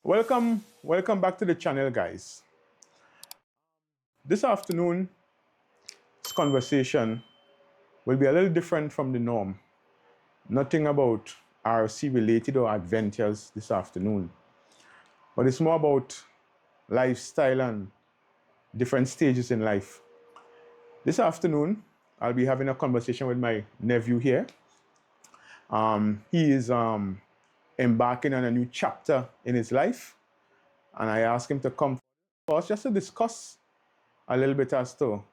Welcome back to the channel, guys. This afternoon's conversation will be a little different from the norm. Nothing about RC related or adventures this afternoon, but it's more about lifestyle and different stages in life. This afternoon, I'll be having a conversation with my nephew here. He is embarking on a new chapter in his life, and I asked him to come for us just to discuss a little bit as to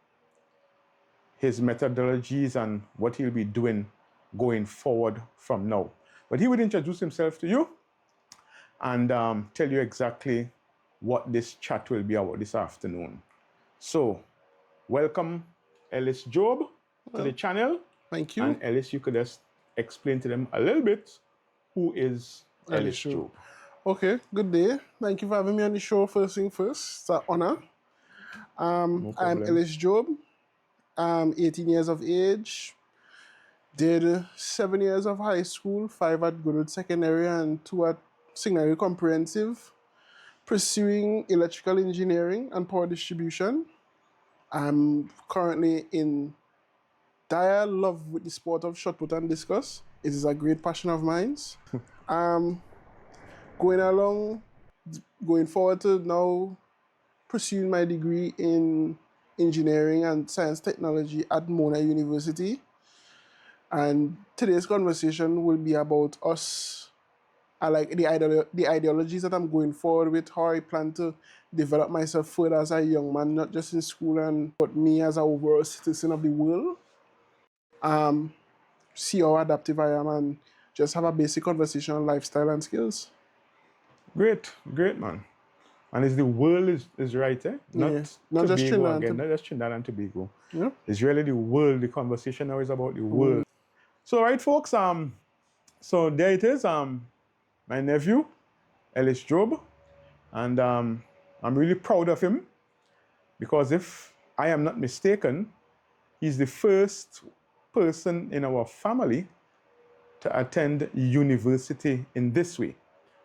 his methodologies and what he'll be doing going forward from now. But he would introduce himself to you and tell you exactly what this chat will be about this afternoon. So, welcome Ellis Job to the channel. Thank you. And Ellis, you could just explain to them a little bit who is Ellis Job. Okay, good day. Thank you for having me on the show. First thing first, it's an honor. I'm Ellis Job. I'm 18 years of age. Did 7 years of high school, 5 at Goodwood Secondary and 2 at Signary Comprehensive. Pursuing electrical engineering and power distribution. I'm currently in dire love with the sport of shot put and discus. It is a great passion of mine. Going forward to now pursuing my degree in engineering and science technology at Mona University. And today's conversation will be about us, the ideologies that I'm going forward with, how I plan to develop myself further as a young man, not just in school, but me as an overall citizen of the world. See how adaptive I am and just have a basic conversation on lifestyle and skills. Great, man. And it's the world is right, eh? Not just Trinidad again, not just Trinidad and Tobago. Yeah. It's really the world. The conversation now is about the world. So, right, folks, so there it is, my nephew, Ellis Job, and I'm really proud of him because if I am not mistaken, he's the first person in our family to attend university in this way.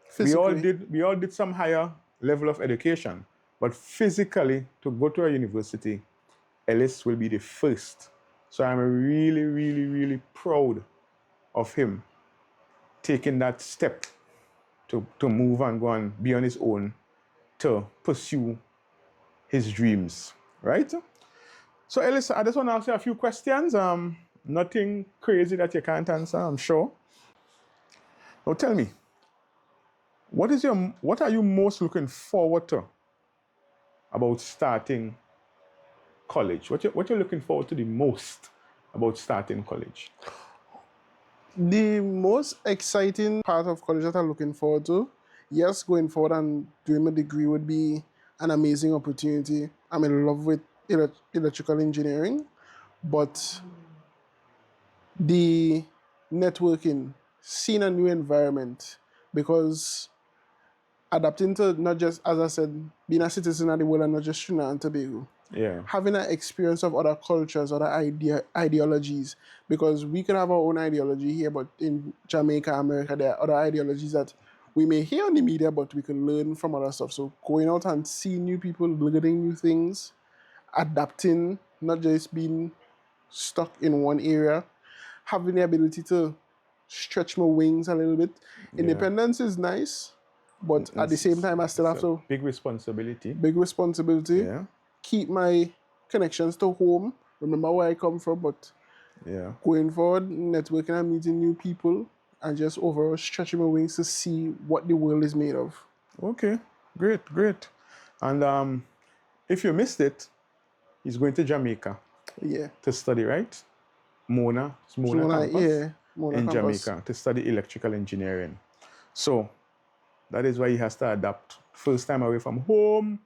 Physically. We all did some higher level of education, but physically to go to a university, Ellis will be the first. So I'm really, really, really proud of him taking that step to move and go and be on his own to pursue his dreams, right? So Ellis, I just want to ask you a few questions. Nothing crazy that you can't answer, I'm sure. Now tell me, what are you most looking forward to about starting college? What you're looking forward to the most about starting college? The most exciting part of college that I'm looking forward to, yes, going forward and doing my degree would be an amazing opportunity. I'm in love with electrical engineering, but the networking, seeing a new environment, because adapting to not just, as I said, being a citizen of the world and not just Trinidad and Tobago. Yeah. Having an experience of other cultures, other ideologies, because we can have our own ideology here, but in Jamaica, America, there are other ideologies that we may hear on the media, but we can learn from other stuff. So going out and seeing new people, learning new things, adapting, not just being stuck in one area, having the ability to stretch my wings a little bit. Yeah. Independence is nice, but at the same time, I still have to... Big responsibility. Big responsibility. Yeah. Keep my connections to home, remember where I come from, but going forward, networking and meeting new people, and just overall stretching my wings to see what the world is made of. Okay, great. And if you missed it, he's going to Jamaica. Yeah. To study, right? Mona campus. Yeah. Mona in campus. Jamaica to study electrical engineering. So that is why he has to adapt. First time away from home,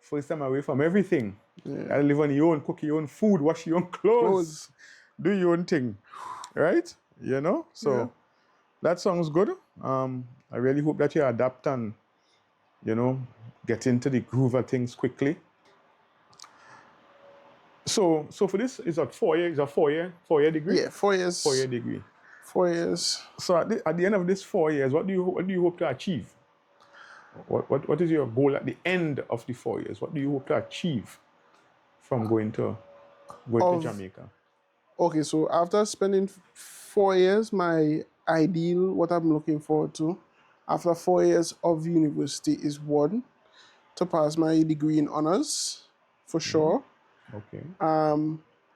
first time away from everything. Yeah. Live on your own, cook your own food, wash your own clothes, do your own thing, right? You know? So that sounds good. I really hope that you adapt and, get into the groove of things quickly. So for this, is a 4 year, degree? Yeah, 4 years. 4 year degree. 4 years. So at the end of this 4 years, what do you hope to achieve? What is your goal at the end of the 4 years? What do you hope to achieve from going to Of Jamaica? Okay, so after spending 4 years, my ideal, what I'm looking forward to, after 4 years of university is one, to pass my degree in honors, for sure. Okay.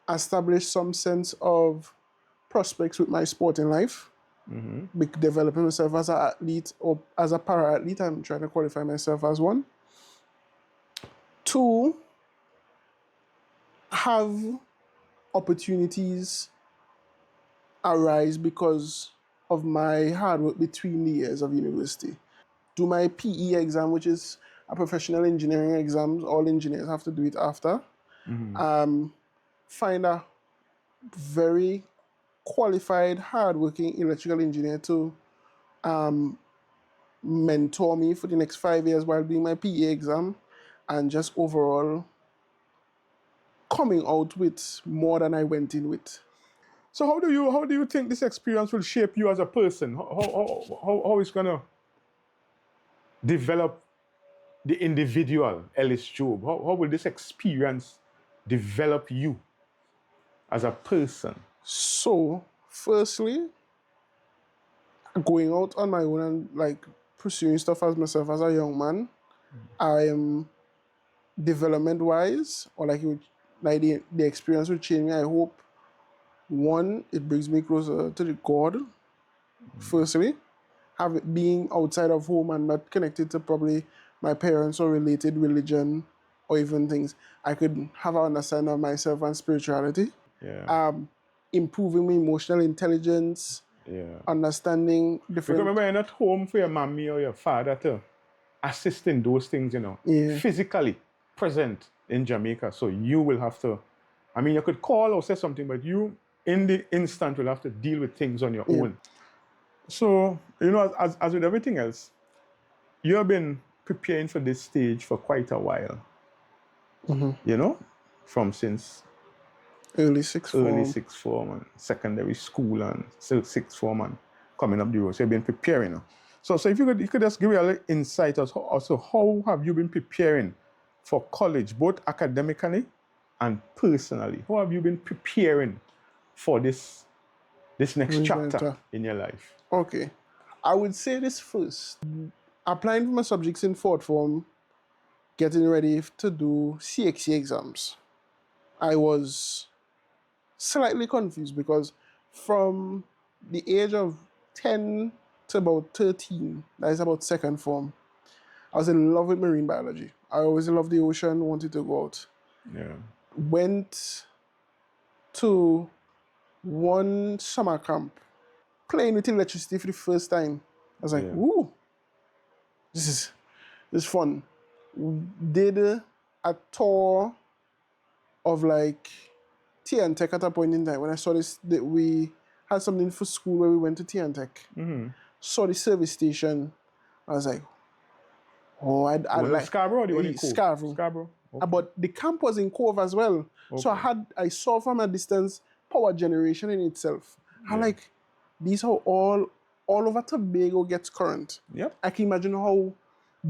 Establish some sense of prospects with my sporting life, developing myself as an athlete or as a para athlete. I'm trying to qualify myself as one. Two, have opportunities arise because of my hard work between the years of university. Do my PE exam, which is a professional engineering exam. All engineers have to do it after. Find a very qualified, hardworking electrical engineer to mentor me for the next 5 years while doing my PE exam, and just overall coming out with more than I went in with. So how do you think this experience will shape you as a person? How it's gonna develop the individual, Ellis Job? How will this experience develop you as a person? So, firstly, going out on my own and like pursuing stuff as myself as a young man, I am development wise, or like the experience will change me. I hope one, it brings me closer to the God. Firstly, being outside of home and not connected to probably my parents or related religion or even things, I could have an understanding of myself and spirituality. Yeah. Improving my emotional intelligence, Yeah. understanding Because different. remember, you're not home for your mommy or your father to assist in those things, Yeah. physically present in Jamaica. So you will have to, I mean, you could call or say something, but you, in the instant, will have to deal with things on your Yeah. own. So, as with everything else, you have been preparing for this stage for quite a while, from since Early sixth early form. sixth form and secondary school and still sixth form and coming up the road. So you've been preparing. So if you could just give me a little insight as also how have you been preparing for college, both academically and personally? How have you been preparing for this next chapter in your life? Okay. I would say this first. Applying for my subjects in fourth form, getting ready to do CXC exams. I was slightly confused because from the age of 10 to about 13, that is about second form, I was in love with marine biology. I always loved the ocean, wanted to go out. Yeah. Went to one summer camp, playing with electricity for the first time. I was like, Yeah. ooh, this is fun. Did a tour of like Tea and Tech at a point in time. When I saw this, that we had something for school where we went to Tea and Tech. Saw the service station. I was like, oh, I'd Was it like Scarborough or the one in Cove? Scarborough. Okay. But the camp was in Cove as well. So I saw from a distance power generation in itself. I like, these how all over Tobago gets current. Yep. I can imagine how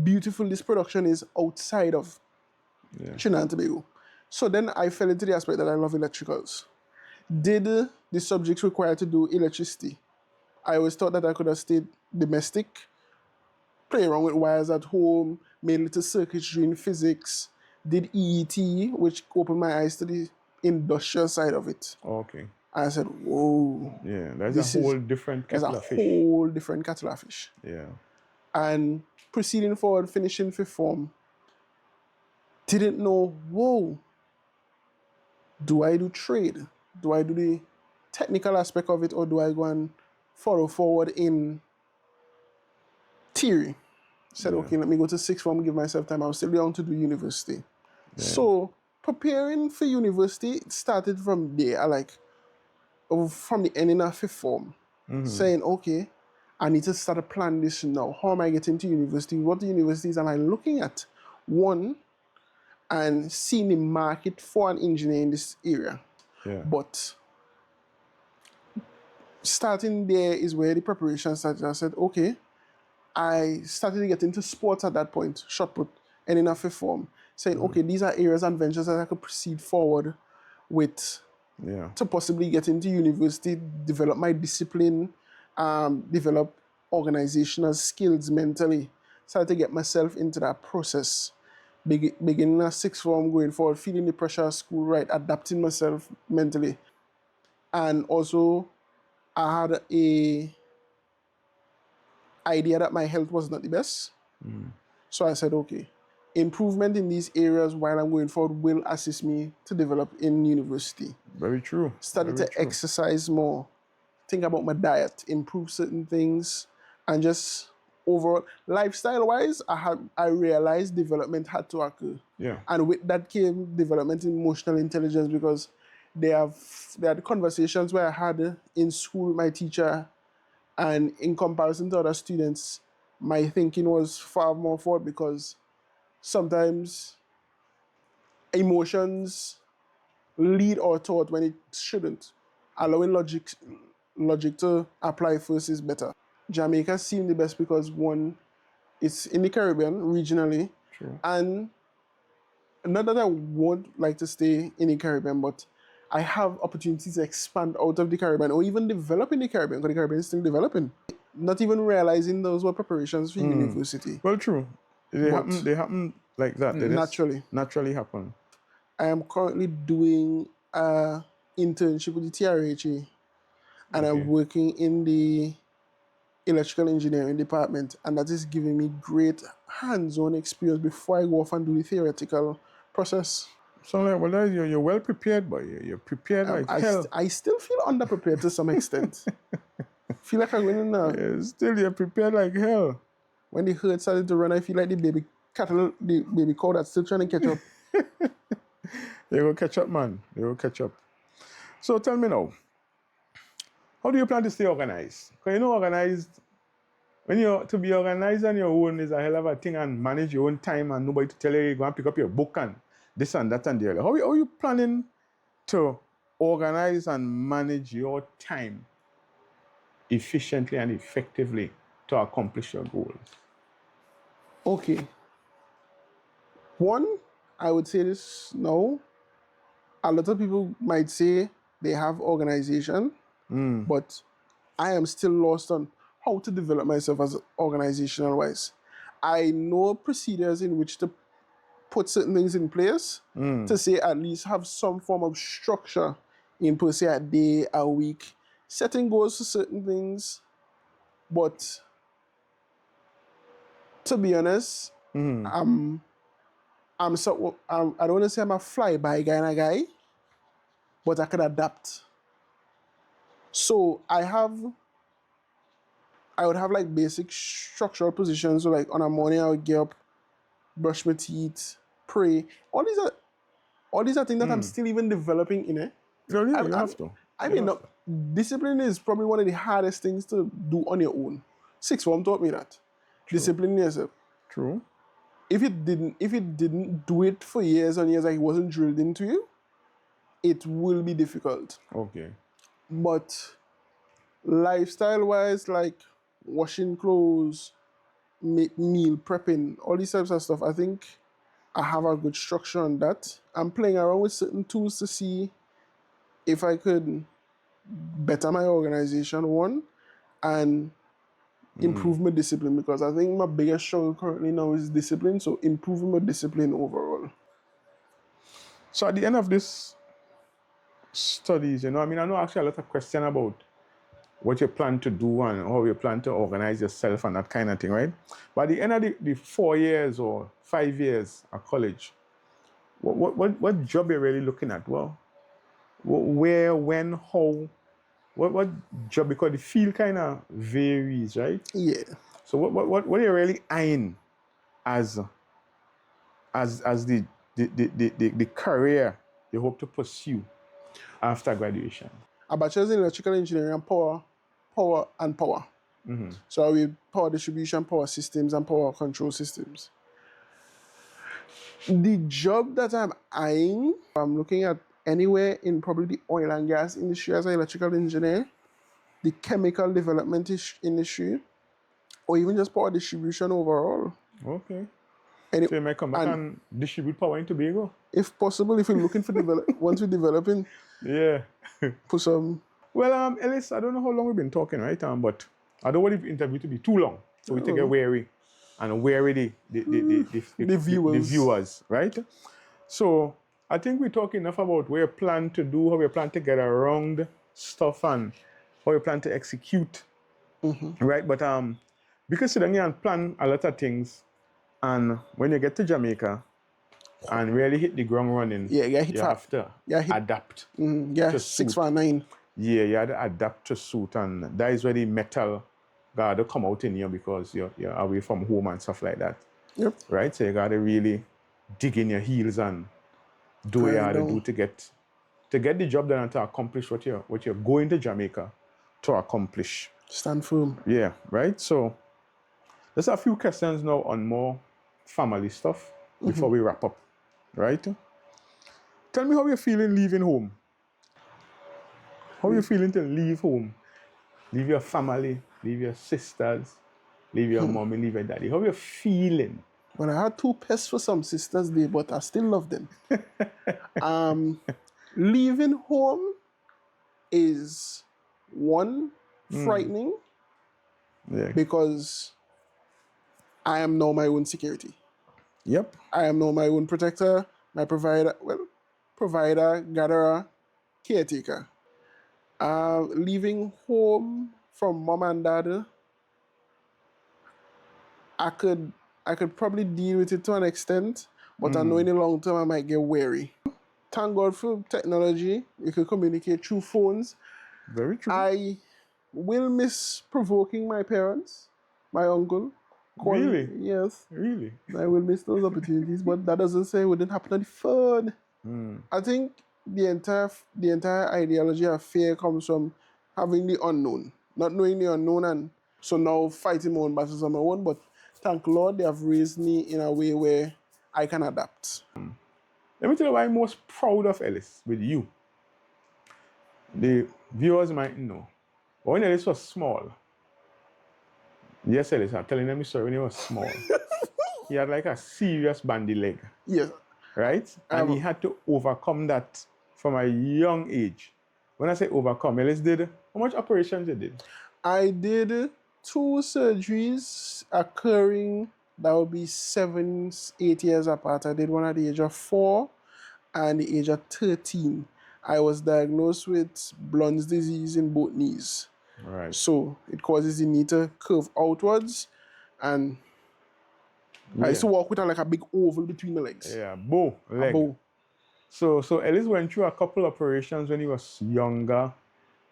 beautiful this production is outside of Trinidad and Tobago. So then I fell into the aspect that I love electricals. Did the subjects required to do electricity? I always thought that I could have stayed domestic, play around with wires at home, made little circuitry in physics, did EET, which opened my eyes to the industrial side of it. Okay. And I said, whoa. Yeah, that's a whole different kettle of fish. There's a whole different kettle of fish. Yeah. And proceeding forward, finishing fifth form, didn't know, whoa, do I do trade? Do I do the technical aspect of it, or do I go and follow forward in theory? Said, okay, let me go to sixth form, give myself time. I was still down to do university. So preparing for university started from there, from the ending of fifth form, saying, okay, I need to start a plan this now. How am I getting to university? What universities am I looking at? One, and seeing the market for an engineer in this area. Yeah. But starting there is where the preparation started. I said, okay, I started to get into sports at that point, shot put, and in a fifth form, saying, okay, these are areas and ventures that I could proceed forward with to possibly get into university, develop my discipline, develop organizational skills mentally. Started to get myself into that process. Beginning a sixth form, going forward, feeling the pressure of school, right, adapting myself mentally. And also, I had a idea that my health was not the best. So I said, okay, improvement in these areas while I'm going forward will assist me to develop in university. Very true. Started to exercise more, think about my diet, improve certain things, and just overall, lifestyle-wise, I realized development had to occur. Yeah. And with that came development in emotional intelligence, because there are conversations where I had in school with my teacher, and in comparison to other students, my thinking was far more forward, because sometimes emotions lead our thought when it shouldn't. Allowing logic to apply first is better. Jamaica seemed the best because, one, it's in the Caribbean regionally. True. And not that I won't like to stay in the Caribbean, but I have opportunities to expand out of the Caribbean or even develop in the Caribbean, because the Caribbean is still developing. Not even realizing those were preparations for university. Well, true. They happen like that. They naturally. Naturally happen. I am currently doing an internship with the TRHA, and I'm working in the electrical engineering department, and that is giving me great hands-on experience before I go off and do the theoretical process. So like, well, you're well prepared, but you're prepared like hell. I still feel underprepared to some extent. Feel like I'm going now. Yeah, still, you're prepared like hell. When the herd started to run, I feel like the baby cow that's still trying to catch up. They will catch up, man. They will catch up. So tell me now, how do you plan to stay organized? Because you know, to be organized on your own is a hell of a thing, and manage your own time and nobody to tell you go and pick up your book and this and that and the other. How are you planning to organize and manage your time efficiently and effectively to accomplish your goals? Okay. One, I would say this now. A lot of people might say they have organization, but I am still lost on how to develop myself as organizational wise. I know procedures in which to put certain things in place to say at least have some form of structure in per se a day, a week, setting goals for certain things. But to be honest, I don't want to say I'm a fly-by guy, but I can adapt. So I would have like basic structural positions. So like on a morning, I would get up, brush my teeth, pray. All these are things that I'm still even developing in it. You have to. Discipline is probably one of the hardest things to do on your own. Sixth form taught me that. True. Discipline yourself. True. If it didn't do it for years and years, like it wasn't drilled into you, it will be difficult. Okay. But lifestyle-wise, like washing clothes, meal prepping, all these types of stuff, I think I have a good structure on that. I'm playing around with certain tools to see if I could better my organization, one, and improve my discipline, because I think my biggest struggle currently now is discipline, so improving my discipline overall. So at the end of this studies, I know actually a lot of questions about what you plan to do and how you plan to organize yourself and that kind of thing, right? But at the end of the 4 years or 5 years at college, what job you're really looking at? Well, where, when, how, what job? Because the field kind of varies, right? Yeah. So what are you really eyeing as the career you hope to pursue after graduation? A bachelor's in electrical engineering and power. So I will power distribution, power systems, and power control systems. The job that I'm eyeing, I'm looking at anywhere in probably the oil and gas industry as an electrical engineer, the chemical development industry, or even just power distribution overall. Okay. And, So you might come back and distribute power in Tobago? if possible, if you're looking for once we're developing, Yeah. put some. Well, Ellis, I don't know how long we've been talking, right? But I don't want the interview to be too long, so we to get weary and weary The viewers, right? So I think we talk enough about what you plan to do, how you plan to get around stuff, and how you plan to execute, right? But because you don't plan a lot of things, and when you get to Jamaica and really hit the ground running, you have to adapt. Yeah, 619. Yeah, you had to adapt to suit, and that is where the metal got to come out in you because you're away from home and stuff like that. Yep. Right? So you got to really dig in your heels and do what you have to do to get the job done and to accomplish what you're going to Jamaica to accomplish. Stand firm. Yeah, right? So there's a few questions now on more family stuff before we wrap up, right? Tell me how you're feeling leaving home. How are you feeling to leave home? Leave your family, leave your sisters, leave your mommy, leave your daddy. How are you feeling? Well, I had 2 pests for some sisters there, but I still love them. Leaving home is one, frightening, because I am now my own security. Yep. I am now my own protector, my provider, gatherer, caretaker. Leaving home from mom and dad, I could probably deal with it to an extent, but I know in the long term I might get wary. Thank God for technology. We can communicate through phones. Very true. I will miss provoking my parents, my uncle. Really? Yes. Really? I will miss those opportunities, but that doesn't say it wouldn't happen on the phone. I think the entire ideology of fear comes from having the unknown, not knowing the unknown, and so now fighting my own battles on my own. But thank Lord they have raised me in a way where I can adapt. Let me tell you why I'm most proud of Ellis with you. The viewers might know. But when Ellis was small, yes, Ellis, I'm telling them a story when he was small. He had like a serious bandy leg. Yes. Right? And he had to overcome that from a young age. When I say overcome, Ellis did, how much operations you did? I did 2 surgeries occurring, that would be 7, 8 years apart. I did one at the age of 4 and the age of 13. I was diagnosed with Blount's disease in both knees. Right. So it causes the knee to curve outwards, and I used to walk with like a big oval between the legs. Yeah, bow leg. A bow. So Ellis went through a couple operations when he was younger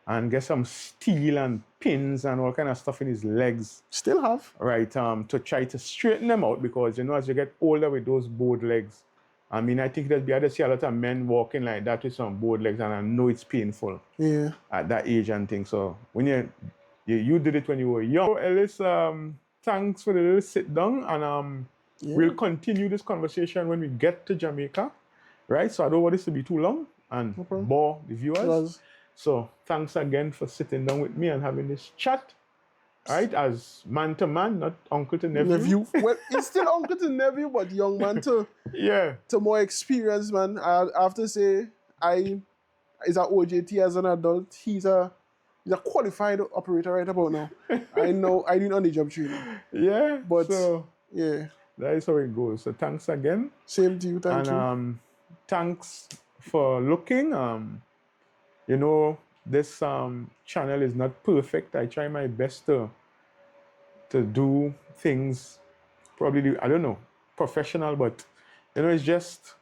and get some steel and pins and all kind of stuff in his legs. Still have. Right, to try to straighten them out because, as you get older with those bowed legs, I mean, I think that I see a lot of men walking like that with some bowed legs, and I know it's painful. Yeah. At that age and things. So when you did it when you were young. So Ellis, thanks for the little sit down, and we'll continue this conversation when we get to Jamaica, right? So I don't want this to be too long and bore the viewers. So thanks again for sitting down with me and having this chat, right? As man to man, not uncle to nephew. Well, it's still uncle to nephew, but young man to to more experienced man. I have to say, is an OJT as an adult. He's a qualified operator right about now. I know I didn't on the job training. Yeah, but so yeah, that is how it goes. So thanks again. Same to you, thank you. Thanks for looking. This channel is not perfect. I try my best to do things probably, I don't know, professional, but it's just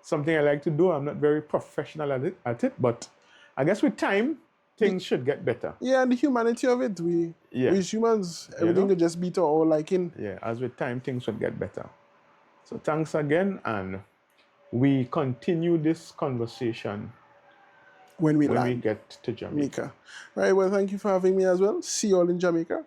something I like to do. I'm not very professional at it, but I guess with time things should get better. Yeah, and the humanity of it, we humans, everything could just be to our liking. Yeah, as with time things should get better. So thanks again, and we continue this conversation when we get to Jamaica. Right, well, thank you for having me as well. See you all in Jamaica.